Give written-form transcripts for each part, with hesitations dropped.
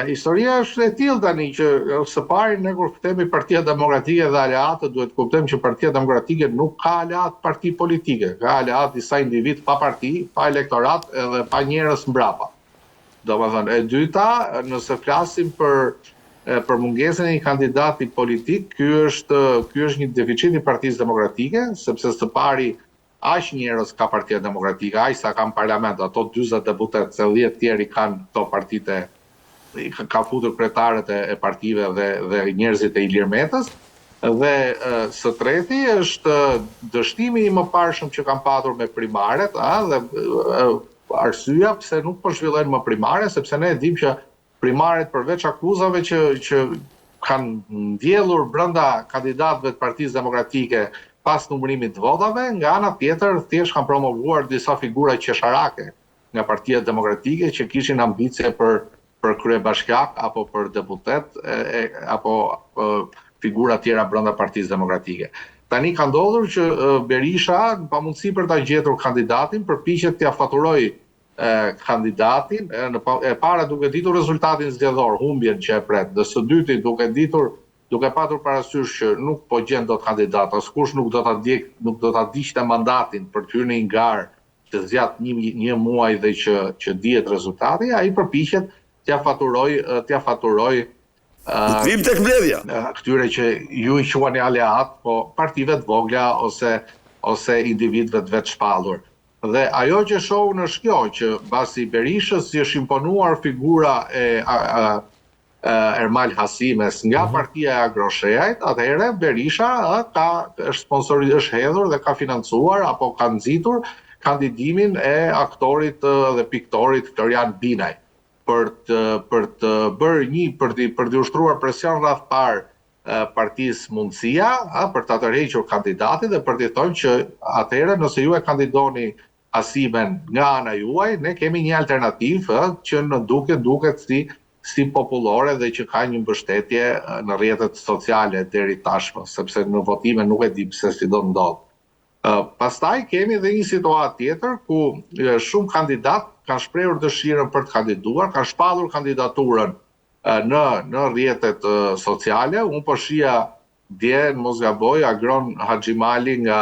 Historia është e tillë tani që së pari ne kur themi Partia Demokratike dhe aleatë duhet kuptojmë që Partia Demokratike nuk ka aleat parti politike, ka aleat disa individ pa parti, pa elektorat edhe pa njerëz mbrapa. Domethënë, e dyta, nëse flasim për mungesën e një kandidati politik, ky është një deficit i Partisë Demokratike, sepse së pari aq njerëz ka Partia Demokratike, aq sa kanë parlament, ato 40 deputet, se 10 tjerë kanë këto partitë, ka futur kryetarët e partive dhe njerëzit e Ilir Metës. Dhe së treti është dështimi i mëparshëm që kanë patur me primaret, dhe arsyeja pse nuk po zhvillojnë më primare, sepse ne e dimë që primaret përveç akuzave që kanë ndjellur brenda kandidatëve të Partisë Demokratike pas numërimit të votave, nga ana tjetër thjesht kanë promovuar disa figura qesharake nga Partia Demokratike që kishin ambicie për kryebashkiak apo për deputet apo figura tjera brenda Partisë Demokratike. Tani ka ndodhur që Berisha, në pamundësi për ta gjetur kandidatin, përpiqet t'ia faturoj kandidatin, e para duke ditur rezultatin zgjedhor, humbjen që e pret, dhe së dyti duke patur parasysh që nuk po gjen dot kandidat, askush nuk do ta diqte mandatin për të hyrë në një garë që zgjat një muaj dhe që dihet rezultati, ai përpiqet t'ia faturoj vim tek mbledhja. Këtyre që ju i quani aleat, po partive të vogla ose individëve të vetë shpallur. Dhe ajo që shohun është kjo, që basi Berishës si është imponuar figura e Ermal Hasimes nga partia e Agrosheajt, atëherë Berisha është hedhur dhe ka financuar apo ka nxitur kandidimin e aktorit dhe piktorit Florian Binaj për të ushtruar presion rreth partisë Mundësia, për të tërhequr kandidatin dhe për të thënë që atëherë nëse ju e kandidoni Hasimen nga ana juaj, ne kemi një alternativë që në duket si popullore dhe që ka një mbështetje në rrjetet sociale deri tashmë, sepse në votime nuk e di pse si do ndodh. Pastaj kemi edhe një situatë tjetër ku shumë kandidat kanë shprehur dëshirën për të kandiduar, kanë shpallur kandidaturën në rrjetet sociale. Unë po shija dje, mos gaboj, Agron Haxhimali nga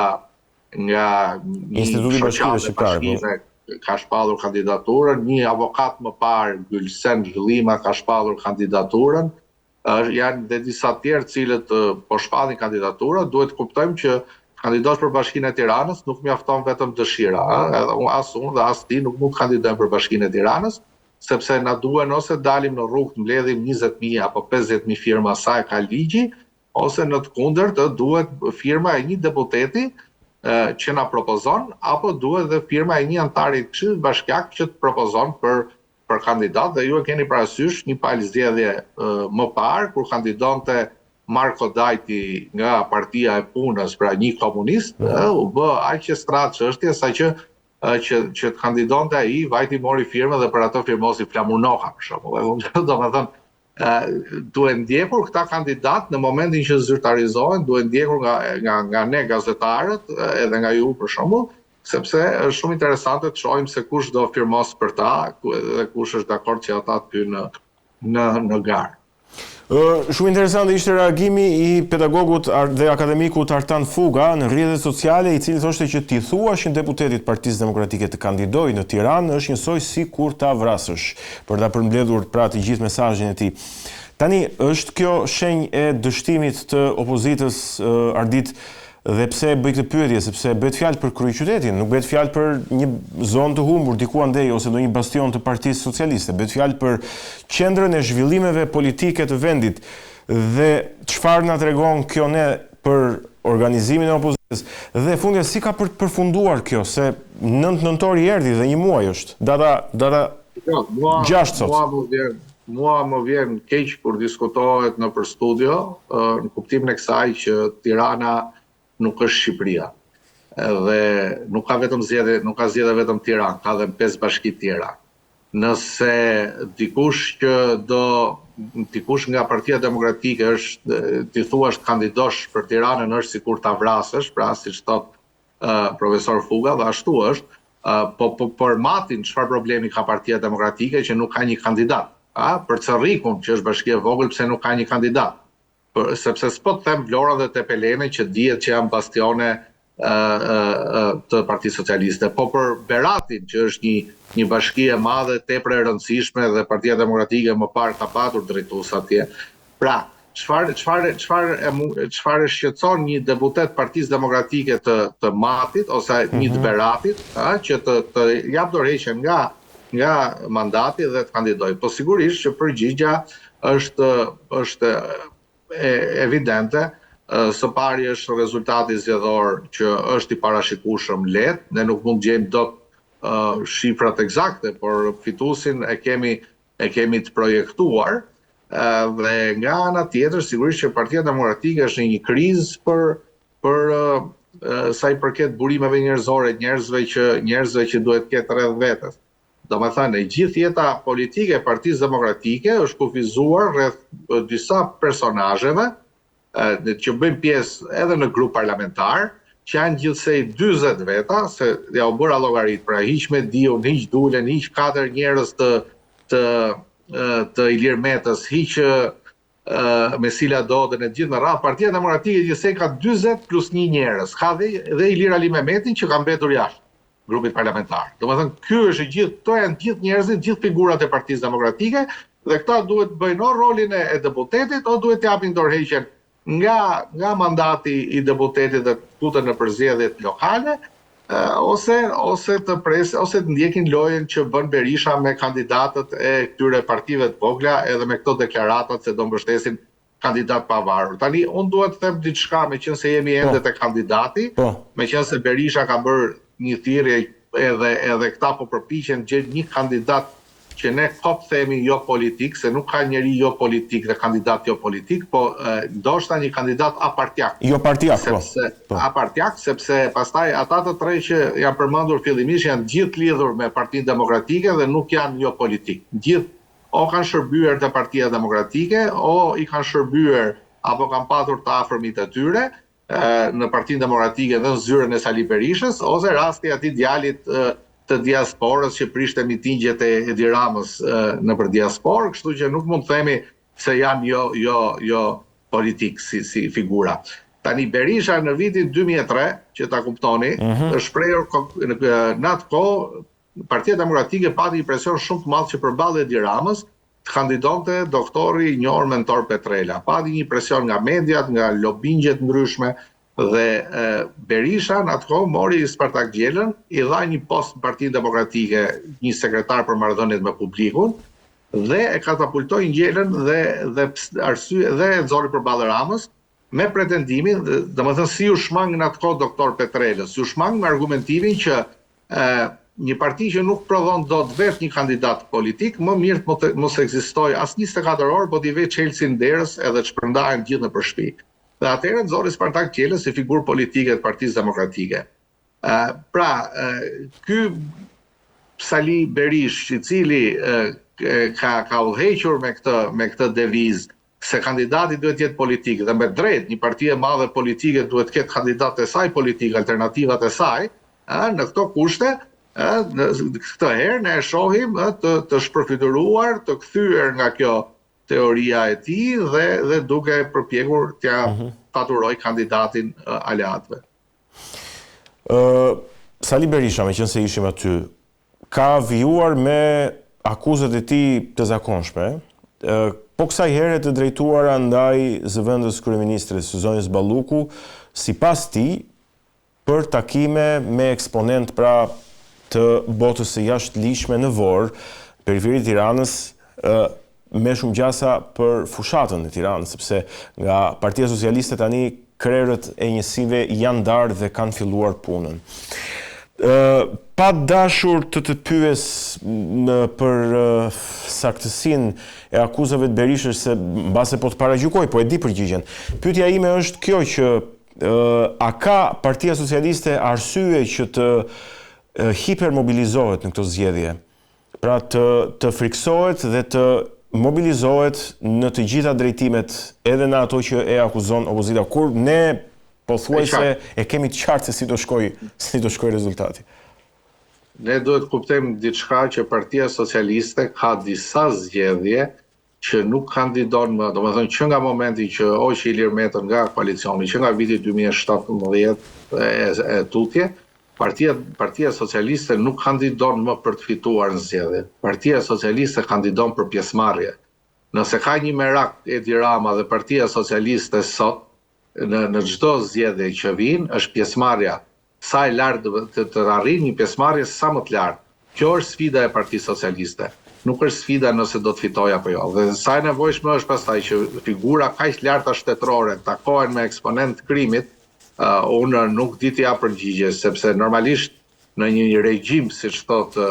Instituti Bashkimeve Shqiptare ka shpallur kandidaturën, një avokat më parë, Gylsen Zhillima, ka shpallur kandidaturën. Janë dhe disa tjerë cilët po shpallin kandidaturën. Duhet kuptojmë që kandidosh për Bashkinë e Tiranës nuk mjafton vetëm dëshira. As unë dhe as ti nuk mund të kandidojmë për Bashkinë e Tiranës, sepse na duhen ose dalim në rrugë të mbledhim 20.000 apo 50.000 firma sa e ka ligji, ose në të kundërt duhet firma e një deputeti që na propozon, apo duhet dhe firma e një antari të Këshillit Bashkiak që të propozon për kandidat. Dhe ju e keni parasysh një palë zgjedhje më parë kur kandidonte Marko Dajti nga Partia e Punës, pra një komunist, u bë aq e stratë çështje sa që të kandidonte ai, vajti mori firmën dhe për ato firmosi Flamur Noha, për shembull. Domethënë, duhet ndjekur këta kandidat në momentin që zyrtarizohen, duhet ndjekur nga ne gazetarët, edhe nga ju për shembull, sepse është shumë interesante të shohim se kush do firmos për ta dhe kush është dakord që ata të hyjnë në garë. Shumë interesante ishte reagimi i pedagogut dhe akademikut Artan Fuga në rrjetet sociale, i cili thoshte që t'i thuashin deputetit Partisë Demokratike të kandidojë në Tiranë është njësoj si kur ta vrasësh, për ta përmbledhur pra të gjithë mesazhin e tij. Tani është kjo shenjë e dështimit të opozitës, Ardit, dhe pse bëj këtë pyetje, sepse bëhet fjalë për kryeqytetin, nuk bëhet fjalë për një zonë të humbur diku andej ose ndonjë bastion të Partisë Socialiste, bëhet fjalë për qendrën e zhvillimeve politike të vendit. Dhe çfarë na tregon kjo ne për organizimin e opozitës? Dhe fundja si ka përfunduar kjo, se 9 nëntor i erdhi dhe një muaj është. Data 6 sot. Mua më vjen keq kur diskutohet nëpër studio, në kuptimin e kësaj që Tirana nuk është Shqipëria. Dhe nuk ka zgjedhje vetëm Tiranë, ka edhe 5 bashki tjera. Nëse dikush nga Partia Demokratike është ti thuash kandidosh për Tiranën është sikur ta vrasësh, pra siç thot profesor Fuga, dhe ashtu është, po për matin çfarë problemi ka Partia Demokratike që nuk ka një kandidat. për Cerrikun, që është bashkia e vogël, pse nuk ka një kandidat. Sepse s'po të them Vlorën dhe Tepelene që dihet që janë bastione të Partisë Socialiste, po për Beratin, që është një bashki e madhe, tepër e rëndësishme dhe Partia Demokratike më parë ka patur drejtues atje. Pra, çfarë shqetëson një deputet Partisë Demokratike të Matit ose një të Beratit, që të jap dorëheqjen nga mandati dhe të kandidojë. Po sigurisht që përgjigja është evidente. Së pari është rezultati zgjedhor që është i parashikueshëm lehtë, ne nuk mund gjejmë dot shifrat eksakte, por fituesin e kemi të projektuar, dhe nga ana tjetër sigurisht që Partia Demokratike është në një krizë për sa i përket burimeve njerëzore, njerëzve që duhet ketë rreth vetes. Domethënë, gjithë jeta politike e Partisë Demokratike është kufizuar rreth disa personazheve që bëjnë pjesë edhe në grup parlamentar, që janë gjithsej 40 veta, se ja u bëra llogarit, pra hiq Mediun, hiq Dulen, hiq 4 njerëz të Ilir Metës, hiq Mesila Dodën e gjithë me radhë, Partia Demokratike gjithsej ka 40 plus 1 njerëz. Ka dhe Ilir Ali Mehmetin që ka mbetur jashtë grupit parlamentar. Domethënë, ky është këto janë gjithë njerëzit, gjithë figurat e Partisë Demokratike, dhe këta duhet bëjnë o rolin e deputetit, o duhet t'japin dorëheqjen nga mandati i deputetit dhe tutën në përzgjedhjet lokale, ose të ndjekin lojën që bën Berisha me kandidatët e këtyre partive të vogla, edhe me këto deklaratat se do mbështesin kandidat pavarur. Tani, unë duhet të them diçka, meqense jemi ende te kandidati, meqense Berisha ka bërë një thirrje edhe këta po përpiqen gjejnë një kandidat që ne themi jo politik, se nuk ka njeri jo politik dhe kandidat jo politik, po ndoshta një kandidat apartiak. Jo partijak, apartiak, sepse pastaj ata të tre që janë përmendur fillimisht janë gjithë lidhur me Partinë Demokratike dhe nuk janë jo politik. Gjithë o kanë shërbyer te Partia Demokratike, o i kanë shërbyer apo kanë patur të afërmit e tyre në Partinë Demokratike dhe në zyrën e Sali Berishës, ose rasti atij djalit të diasporës që prishte mitingjet e Edi Ramës nëpër diasporë, kështu që nuk mund të themi se janë jo politik si figura. Tani Berisha në vitin 2003, që ta kuptoni, është shprehur në atë kohë Partia Demokratike pati një presion shumë të madh që përballë Edi Ramës të kandidonte doktori i njohur Mentor Petrela. Pati një presion nga mediat, nga lobingjet ndryshme, dhe Berisha në atë kohë mori Spartak Gjelën, i dha një post në Partinë Demokratike, një sekretar për marrëdhëniet me publikun, dhe e katapultoi Gjelën dhe e nxori përballë Ramës me pretendimin, domethënë si u shmang në atë kohë doktor Petrelës, si u shmang me argumentimin që një parti që nuk prodhon dot vetë një kandidat politik, më mirë mos ekzistojë as 24 orë, po t'i vë Chelsea derës edhe të shpërndahen gjithë nëpër shtëpi. Dhe atëherë nxori Spartak Gjelën si figurë politike të Partisë Demokratike. Pra, ky Sali Berish, i cili ka udhëhequr me këtë devizë se kandidati duhet jetë politik dhe me drejt një parti e madhe politike duhet ketë kandidatë e saj politik, alternativat e saj, në këto kushte, këtë herë ne e shohim të shpërfituar, të kthyer nga kjo teoria e tij dhe duke përpjekur t'ja paturoj kandidatin aleatëve. Sali Berisha, meqense ishim aty, ka vijuar me akuzat e tij të zakonshme, po kësaj here të drejtuara ndaj zëvendës kryeministres Zonjës Balluku, sipas tij, për takime me eksponent pra të botës së jashtëligjshme në Vorë, periferi Tiranës, me shumë gjasa për fushatën e Tiranës, sepse nga Partia Socialiste tani krerët e njësive janë darë dhe kanë filluar punën. Pa dashur të pyes për saktësinë e akuzave të Berishës, se mbase po të paragjykoj, po e di përgjigjen. Pyetja ime është kjo që a ka Partia Socialiste arsye që të hipermobilizohet në këto zgjedhje? Pra të friksohet dhe të mobilizohet në të gjitha drejtimet, edhe në ato që e akuzon opozita, kur ne pothuajse e kemi të qartë se si do shkoj rezultati. ne duhet kuptojmë diçka që Partia Socialiste ka disa zgjedhje që nuk kandidon më, domethënë që nga momenti që hoqi Ilir Metën nga koalicioni, që nga viti 2017 e tutje, Partia Socialiste nuk kandidon më për të fituar në zgjedhje. Partia Socialiste kandidon për pjesëmarrje. Nëse ka një merak Edi Rama dhe Partia Socialiste sot, në çdo zgjedhje që vijnë, është pjesëmarrja sa e lartë të arrijë një pjesëmarrje sa më të lartë. Kjo është sfida e Partisë Socialiste. Nuk është sfida nëse do të fitojë apo jo. Dhe sa e nevojshme është pastaj që figura kaq larta shtetërore takohen me eksponent të krimit, unë nuk di t'ja përgjigje, sepse normalisht në një regjim, siç thotë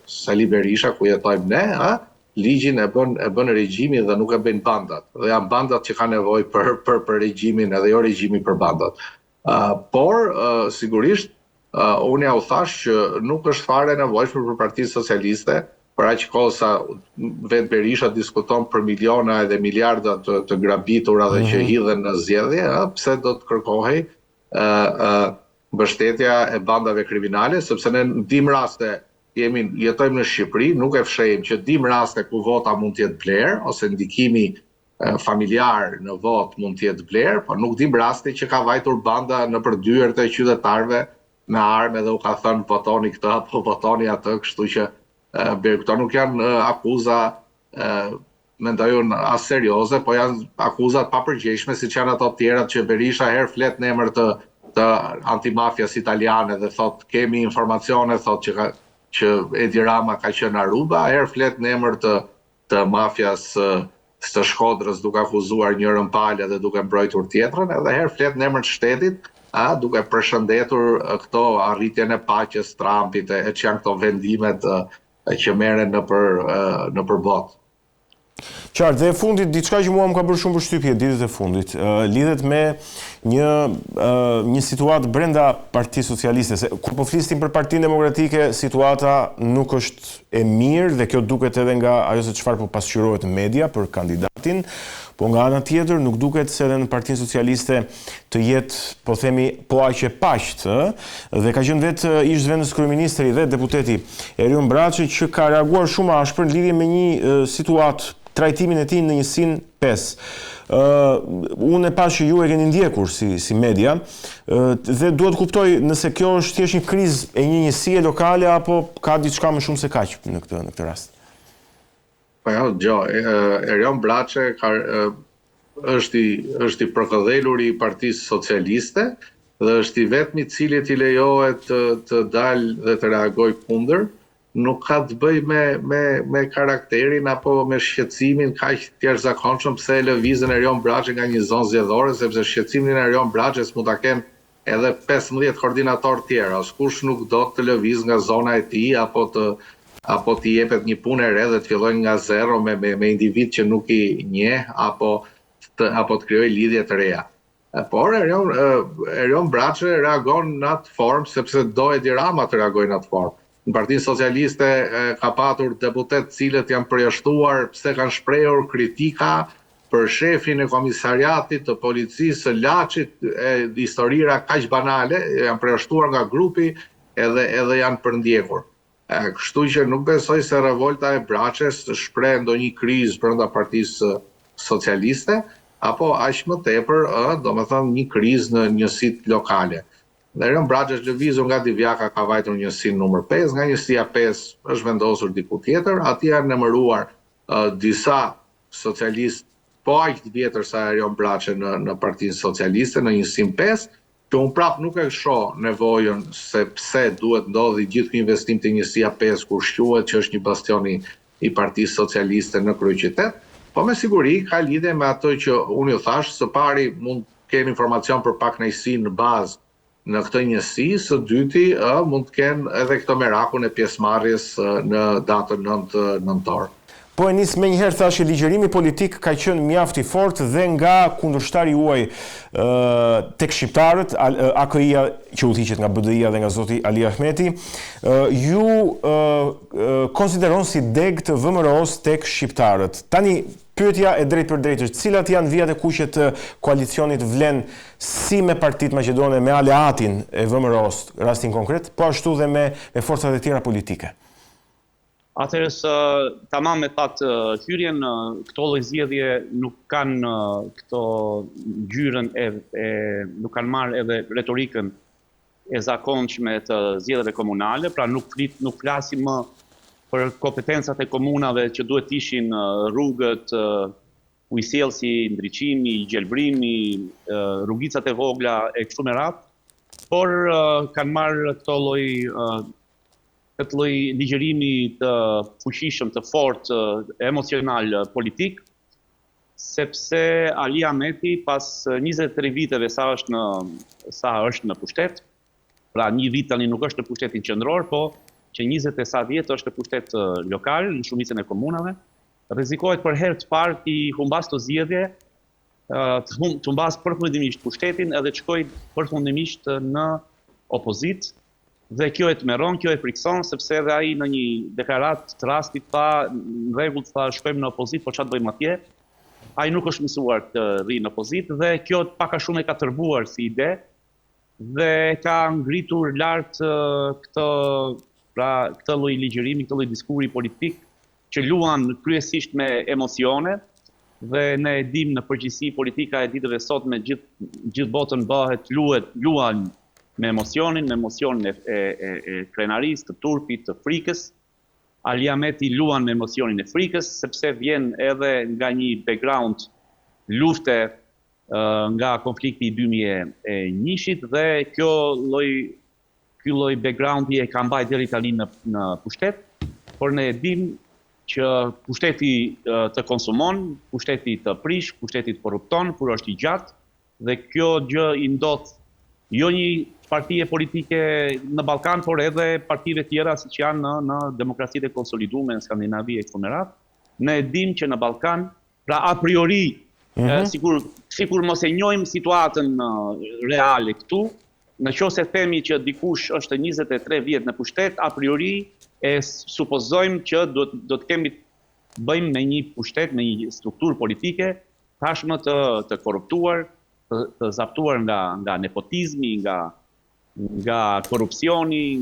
Sali Berisha, ku jetojmë ne, ligjin e bën regjimi dhe nuk e bëjnë bandat. Dhe janë bandat që kanë nevojë për regjimin, edhe jo regjimi për bandat. Por, sigurisht, unë ja u thash që nuk është fare nevojshme për Partinë Socialiste, për aq kohë sa vetë Berisha diskuton për miliona edhe miliarda të grabitura dhe që hidhen në zgjedhje, pse do të kërkohej mbështetja e bandave kriminale, sepse ne dim raste, jetojmë në Shqipëri, nuk e fshehim që dim raste ku vota mund të jetë blerë, ose ndikimi familjar në vot mund të jetë blerë, por nuk dim raste që ka vajtur banda nëpër dyert e qytetarëve me armë dhe u ka thënë votoni këtë apo votoni atë, kështu që këto nuk janë akuza, mendoj unë, as serioze, po janë akuzat papërgjegjshme, siç janë ato tjerat që Berisha herë flet në emër të antimafjas italiane dhe thot kemi informacione, thot që Edi Rama ka qenë Aruba, herë flet në emër të mafjas së Shkodrës duke akuzuar njërën palë dhe duke mbrojtur tjetrën, edhe herë flet në emër të shtetit, duke përshëndetur këto arritjen e paqes Trumpit e që janë këto vendimet që merren nëpër botë. Qartë, dhe e fundit, diçka që mua më ka bërë shumë përshtypje ditët e fundit, lidhet me një situatë brenda Partisë Socialiste. Kur po flisnim për Partinë Demokratike, situata nuk është e mirë dhe kjo duket edhe nga ajo se çfarë po pasqyrohet në media për kandidatin, po nga ana tjetër nuk duket se edhe në Partinë Socialiste të jetë, po themi, po aq e paqt, dhe ka qenë vetë ish zëvendës kryeministri dhe deputeti Erion Braçi që ka reaguar shumë ashpër në lidhje me një situatë, trajtimin e tij në njësinë 5. Unë e pash që ju e keni ndjekur si media, dhe duhet kuptoj nëse kjo është thjesht një krizë e një njësie lokale apo ka diçka më shumë se kaq në këtë rast. Po jo, Erion Braçi është i përkëdhelur i Partisë Socialiste dhe është i vetmi i cili i lejohet të dalë dhe të reagojë kundër. Nuk ka të bëj me karakterin apo me shqetësimin kaq të jashtëzakonshëm pse e lëvizën Erion Braçi nga një zonë zgjedhore, sepse shqetësimin e Erion Braçis mund ta kenë edhe 15 koordinatorë tjerë. Askush nuk do të lëviz nga zona e tij apo të jepet një punë e re dhe të fillojnë nga zero me individ që nuk i njeh apo të krijojë lidhje të reja. Por Erion Braçi reagon në atë formë sepse do Edi Rama të reagojë në atë formë. Në Partinë Socialiste ka patur deputet cilët janë përjashtuar pse kanë shprehur kritika për shefin e komisariatit të policisë së Laçit, historira kaq banale, janë përjashtuar nga grupi edhe janë përndjekur. Kështu që nuk besoj se revolta e Braçes shpreh ndonjë krizë brenda Partisë Socialiste, apo aq më tepër, domethënë një krizë në njësitë lokale. Dhe Erion Braçi është lëvizur nga Divjaka, ka vajtur njësinë numër 5, nga njësia 5 është vendosur diku tjetër, aty janë emëruar disa socialistë po aq të vjetër sa Erion Braçi në Partinë Socialiste, në njësinë 5, që unë prap nuk e shoh nevojën se pse duhet ndodhi gjithë ky investim te njësia 5 kur shquhet që është një bastion i Partisë Socialiste në kryeqytet, po me siguri ka lidhje me ato që unë ju thash, së pari mund kemi informacion për pakënaqësi në bazë në këtë njësi, së dyti mund të kenë edhe këtë merakun e pjesëmarrjes në datën 9 nëntor. Po e nis menjëherë thashë ligjërimi politik ka qenë mjaft i fortë dhe nga kundërshtari juaj tek shqiptarët, AKI-ja që udhëhiqet nga BDI-ja dhe nga zoti Ali Ahmeti, ju konsideron si deg të VMRO-s tek shqiptarët. Tani Pyetja e drejtë për drejtë është, cilat janë vijat e kuqe të koalicionit vlen si me Partitë Maqedone, me aleatin e VMRO-s, rastin konkret, po ashtu dhe me forcat e tjera politike? Atëherë tamam me pat hyrjen, këto lloj zgjedhje nuk kanë këto ngjyrën nuk kanë marrë edhe retorikën e zakonshme të zgjedhjeve komunale, pra nuk flasim më për kompetencat e komunave që duhet ishin rrugët, ujësjellsi, ndriçimi, gjelbrimi, rrugicat e vogla e kështu me radhë, por kanë marrë këtë lloj ligjërimi të fuqishëm, të fortë, emocional, politik, sepse Ali Ahmeti pas 23 viteve sa është në pushtet, pra një vit tani nuk është në pushtetin qendror, po që 20 e sa vjet është në pushtet lokal, në shumicën e komunave, rrezikohet për herë të parë të humbas të zgjedhje, të humbas përfundimisht pushtetin edhe të shkojë përfundimisht në opozitë. Dhe kjo e tmerron, kjo e frikson, sepse edhe ai në një deklarat të rastit tha, në rregull tha, shkojmë në opozitë, po çfarë bëjmë atje? Ai nuk është mësuar të rrijë në opozitë dhe kjo pak a shumë e ka tërbuar si ide dhe ka ngritur lart këtë lloj ligjërimi, këtë lloj diskuri politik që luan kryesisht me emocione dhe ne e dim në përgjithësi politika e ditëve sot me gjithë botën bëhet luan me emocionin e krenarisë, të turpit, të frikës. Ali Ahmeti luan me emocionin e frikës, sepse vjen edhe nga një background lufte nga konflikti i 2001-shit dhe ky lloj backgroundi e ka mbajtur deri tani në pushtet, por ne e dim që pushteti të konsumon, pushteti të prish, pushteti të korrupton kur është i gjatë dhe kjo gjë i ndodh jo një partije politike në Ballkan, por edhe partive tjera siç janë në demokracitë e konsoliduara në Skandinavi e kështu me radhë. Ne e dim që në Ballkan, pra a priori, sikur mos e njohim situatën reale këtu, në qoftë se themi që dikush është 23 vjet në pushtet, a priori e supozojmë që do të bëjmë me një pushtet, me një strukturë politike tashmë të korruptuar, të zaptuar nga nepotizmi, nga korrupsioni,